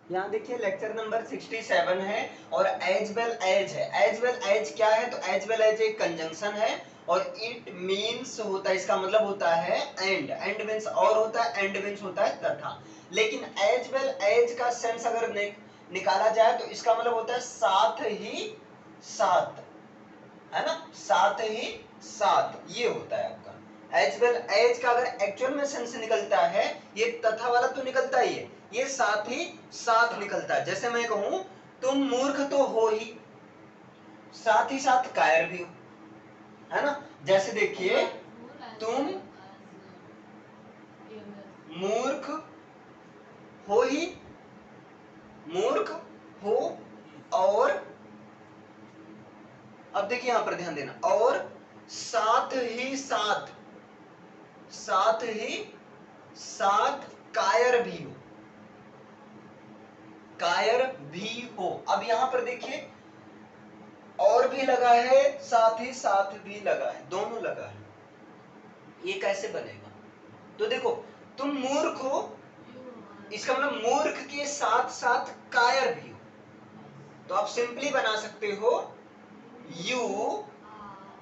यहाँ देखिए lecture number 67 है और एज वेल एज है। एज वेल एज क्या है? तो एज वेल एज एक कंजंक्शन है और इट मीन्स होता है, इसका मतलब होता है एंड। एंड मीन्स और होता है, एंड मीन्स होता है तथा। लेकिन एज वेल एज का सेंस अगर निकाला जाए तो इसका मतलब होता है साथ ही साथ, है ना, साथ ही साथ, ये होता है आपका। एज वेल एज का अगर एक्चुअल में सेंस निकलता है, ये तथा वाला तो निकलता ही है, ये साथ ही साथ निकलता है। जैसे मैं कहूं तुम मूर्ख तो हो ही, साथ ही साथ कायर भी हो, है ना। जैसे देखिए तुम मूर्ख हो ही, मूर्ख हो, और अब देखिए यहां पर ध्यान देना, और साथ ही साथ, साथ ही साथ कायर भी हो, कायर भी हो। अब यहां पर देखिए और भी लगा है, साथ ही साथ भी लगा है, दोनों लगा है। ये कैसे बनेगा? तो देखो तुम मूर्ख हो, इसका मतलब मूर्ख के साथ साथ कायर भी हो, तो आप सिंपली बना सकते हो यू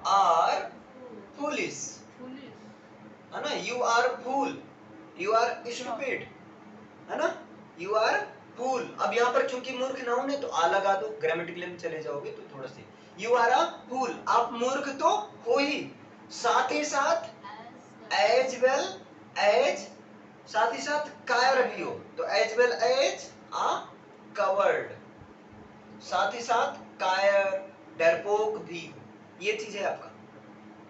आर फूलिश, है ना, you are fool, you are stupid, है ना, यू आर फूल। अब यहाँ पर चूंकि मूर्ख नाउन है तो आ लगा दो, ग्रामेटिकली में चले जाओगे तो थोड़ा सी, यू आर अ फूल, आप मूर्ख तो हो ही, साथ ही साथ एज वेल एज, साथ ही साथ कायर भी हो, तो एज वेल एज आ कवर्ड, साथ ही साथ कायर डरपोक भी हो, ये चीज है आपका,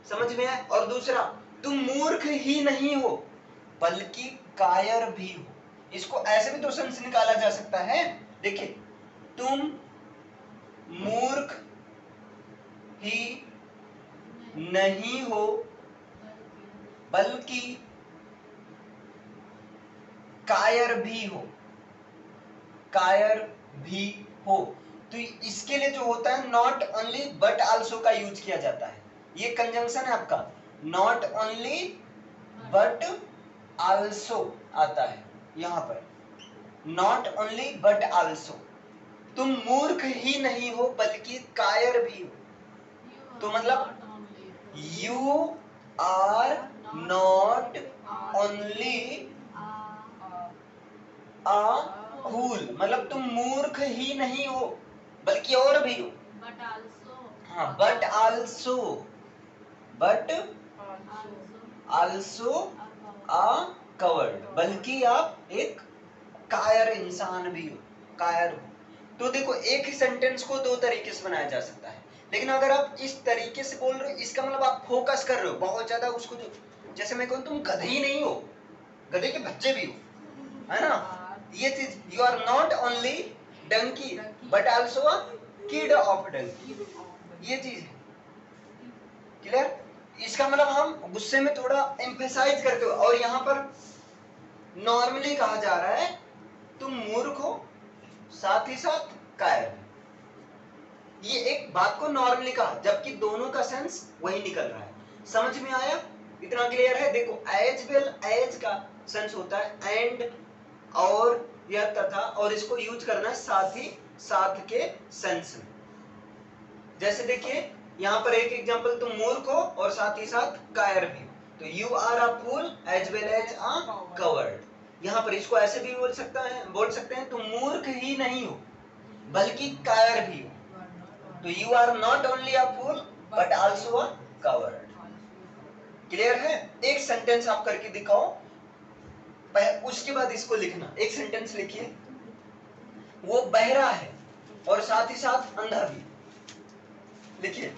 समझ में है। और दूसरा, तुम मूर्ख ही नहीं हो बल्कि कायर भी हो, इसको ऐसे भी तो सेंस निकाला जा सकता है। देखिए तुम मूर्ख ही नहीं हो बल्कि कायर भी हो, कायर भी हो। तो इसके लिए जो होता है नॉट ओनली बट आल्सो का यूज किया जाता है। ये कंजंक्शन है आपका, नॉट ओनली बट आल्सो आता है यहां पर, नॉट ओनली बट आल्सो। तुम मूर्ख ही नहीं हो बल्कि कायर भी हो, तो मतलब यू आर नॉट ओनली आ फूल, मतलब तुम मूर्ख ही नहीं हो बल्कि और भी हो, बट आल्सो, हाँ but also, but also a coward, बल्कि आप एक कायर इंसान भी हो, कायर हो। तो देखो एक ही सेंटेंस को दो तरीके से बनाया जा सकता है, लेकिन अगर आप इस तरीके से बोल रहे हो इसका मतलब आप फोकस कर रहे हो बहुत ज्यादा उसको, जो जैसे मैं कहूं तुम गधे ही नहीं हो, गधे के बच्चे भी हो, है ना, ये चीज, you are not only donkey but also a kid of donkey, ये चीज है। क्लियर? इसका मतलब हम गुस्से में थोड़ा एम्फेसाइज करते हो, और यहां पर नॉर्मली कहा जा रहा है तुम मूर्ख हो साथ ही साथ कायर, ये एक बात को नॉर्मली कहा जबकि दोनों का सेंस वही निकल रहा है। समझ में आया? इतना क्लियर है? देखो एज वेल एज का सेंस होता है एंड और या तथा, और इसको यूज करना है साथ ही साथ के सेंस में। जैसे देखिए यहां पर एक एग्जांपल, तुम मूर्ख हो और साथ ही साथ कायर भी हो, तो you are a fool as well as a coward. यहां पर इसको ऐसे भी बोल सकते हैं तुम मूर्ख ही नहीं हो बल्कि कायर भी हो, तो you are not only a fool but also a coward. Clear है? एक सेंटेंस आप करके दिखाओ, उसके बाद इसको लिखना। एक सेंटेंस लिखिए, वो बहरा है और साथ ही साथ अंधा भी। लिखिए,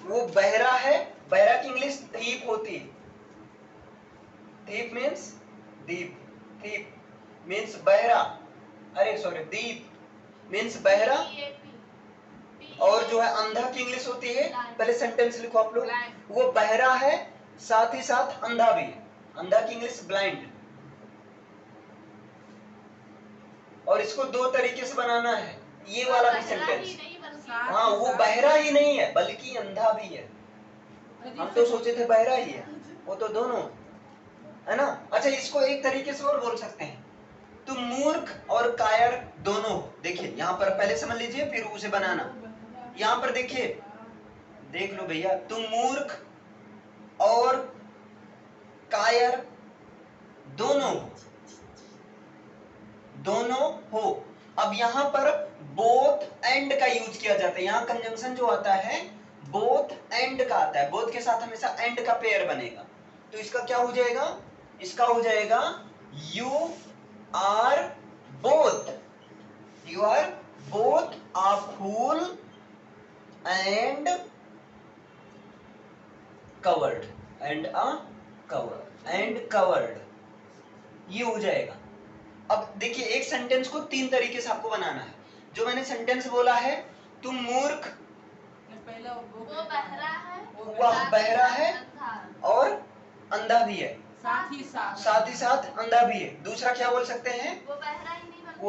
वो बहरा है, बहरा की इंग्लिश थीप होती है, थीप मीन्स दीप, थीप मीन्स बहरा, अरे सॉरी दीप मीन्स बहरा, और जो है अंधा की इंग्लिश होती है, पहले सेंटेंस लिखो आप लोग, वो बहरा है साथ ही साथ अंधा भी है, अंधा की इंग्लिश ब्लाइंड, और इसको दो तरीके से बनाना है, ये वाला भी सेंटेंस, हाँ वो बहरा ही नहीं है बल्कि अंधा भी है, हम तो सोचे थे बहरा ही है, वो तो दोनों है ना। अच्छा इसको एक तरीके से और बोल सकते हैं, तुम मूर्ख और कायर दोनों। देखिए यहाँ पर पहले समझ लीजिए फिर उसे बनाना। यहाँ पर देखिए, देख लो भैया, तुम मूर्ख और कायर दोनों हो। अब यहाँ पर बोथ एंड का यूज किया जाता है। यहाँ कंजंक्शन जो आता है बोथ एंड का आता है, बोथ के साथ हमेशा एंड का पेयर बनेगा। तो इसका क्या हो जाएगा, इसका हो जाएगा you are both, you are both a fool and coward, and coward, ये हो जाएगा। अब देखिए एक सेंटेंस को तीन तरीके से आपको बनाना है। जो मैंने सेंटेंस बोला है, तुम मूर्ख, वो बहरा है, वह बहरा है और अंधा भी है, साथ ही साथ अंधा भी है। दूसरा क्या बोल सकते हैं, वो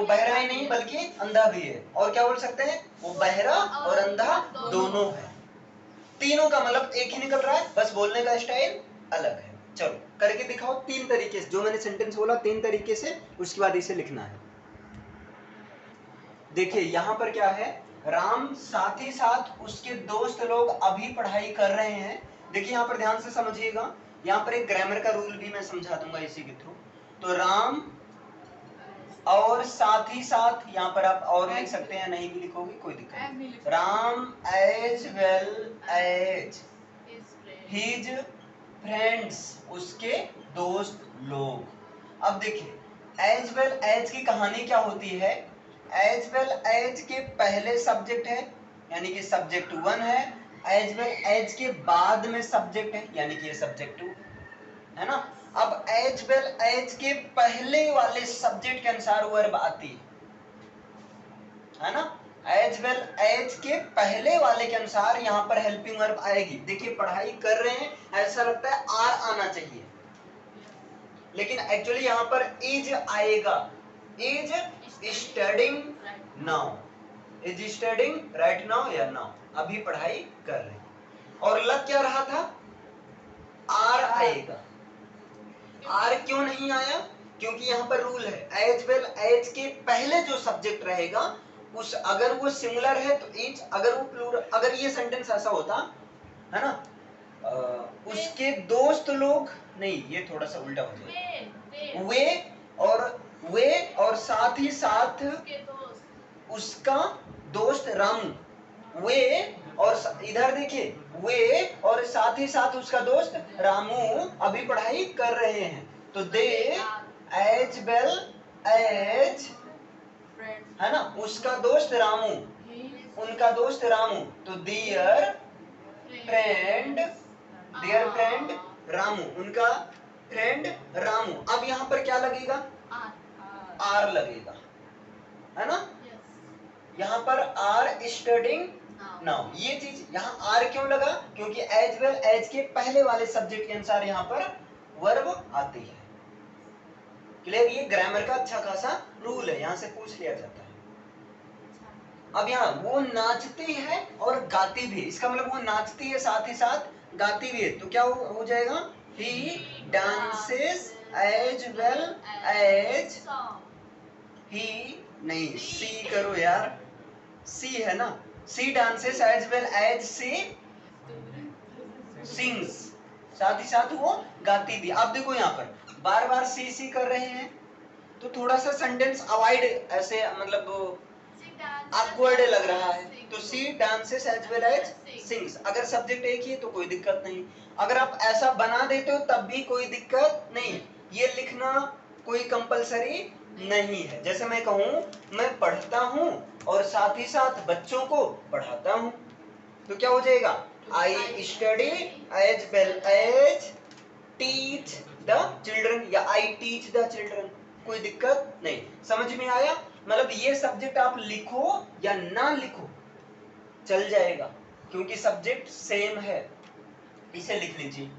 बहरा ही नहीं बल्कि अंधा भी है। और क्या बोल सकते हैं, वो बहरा और अंधा दोनों है। तीनों का मतलब एक ही निकल रहा है, बस बोलने का स्टाइल अलग है। चलो करके दिखाओ तीन तरीके से, जो मैंने सेंटेंस बोला तीन तरीके से, उसके बाद इसे लिखना है। देखिए यहाँ पर क्या है, राम साथ ही साथ उसके दोस्त लोग अभी पढ़ाई कर रहे हैं। देखिए यहाँ पर ध्यान से समझिएगा, यहाँ पर एक ग्रामर का रूल भी मैं समझा दूंगा इसी के थ्रू। तो राम और साथ ही साथ, यहाँ पर आप और लिख सकते हैं, नहीं भी लिखोगे कोई दिक्कत नहीं। Ram as well as his friends, उसके दोस्त लोग। अब देखिए एज वेल एज की कहानी क्या होती है, एज वेल एज के पहले सब्जेक्ट है यानी कि सब्जेक्ट 1 है, एज वेल एज के बाद में सब्जेक्ट है यानी कि ये सब्जेक्ट 2 है ना। अब एज वेल एज के पहले वाले सब्जेक्ट के अनुसार वर्ब आती है ना। एज वेल एज के पहले वाले के अनुसार यहाँ पर हेल्पिंग वर्ब आएगी। देखिए पढ़ाई कर रहे हैं, ऐसा लगता है आर आना चाहिए, लेकिन एक्चुअली यहाँ पर इज आएगा। Is studying now, is studying right now या नाउ, अभी पढ़ाई कर रहे हैं। और लग क्या रहा था, आर आएगा। आर क्यों नहीं आया, क्योंकि यहाँ पर रूल है एज वेल एज के पहले जो सब्जेक्ट रहेगा उस, अगर वो सिंगुलर है तो इज, अगर वो प्लूरल, अगर ये सेंटेंस ऐसा होता है ना, उसके दोस्त लोग, नहीं ये थोड़ा सा उल्टा हो जाएगा, वे और साथ ही साथ उसका दोस्त रामू, वे और इधर देखिए, वे और साथ ही साथ उसका दोस्त रामू अभी पढ़ाई कर रहे हैं। तो दे एज वेल एज, है ना, उसका दोस्त रामू, उनका दोस्त रामू, तो डियर फ्रेंड रामू, उनका फ्रेंड रामू। अब यहाँ पर क्या लगेगा, आर लगेगा, है ना। यहाँ पर आर स्टडिंग नाउ, ये चीज यहाँ आर क्यों लगा, क्योंकि एज वेल एज के पहले वाले सब्जेक्ट के अनुसार यहाँ पर वर्ब आती है। क्लियर, ये ग्रामर का अच्छा खासा रूल है, यहाँ से पूछ लिया जाता है। अब यहाँ वो नाचती है और गाती भी है, इसका मतलब वो नाचती है साथ ही साथ गाती भी है, तो क्या हो जाएगा, ही डांसेस एज वेल एज, ही नहीं सी करो यार, सी है ना, सी डांसेस एज वेल एज सी सिंग्स, साथ ही साथ वो गाती भी। अब देखो यहाँ पर बार बार सी कर रहे हैं, तो थोड़ा सा सेंटेंस अवॉइड, ऐसे मतलब ऑकवर्ड लग रहा है। तो she dances as well as sings, अगर सब्जेक्ट एक ही है तो कोई दिक्कत नहीं, अगर आप ऐसा बना देते हो तब भी कोई दिक्कत नहीं, ये लिखना कोई कंपलसरी नहीं है। जैसे मैं कहूं मैं पढ़ता हूं और साथ ही साथ बच्चों को पढ़ाता हूं, तो क्या हो जाएगा, I study as well as teach the children, या आई टीच द चिल्ड्रन, कोई दिक्कत नहीं। समझ में आया, मतलब ये सब्जेक्ट आप लिखो या ना लिखो चल जाएगा, क्योंकि सब्जेक्ट सेम है, इसे लिख लीजिए।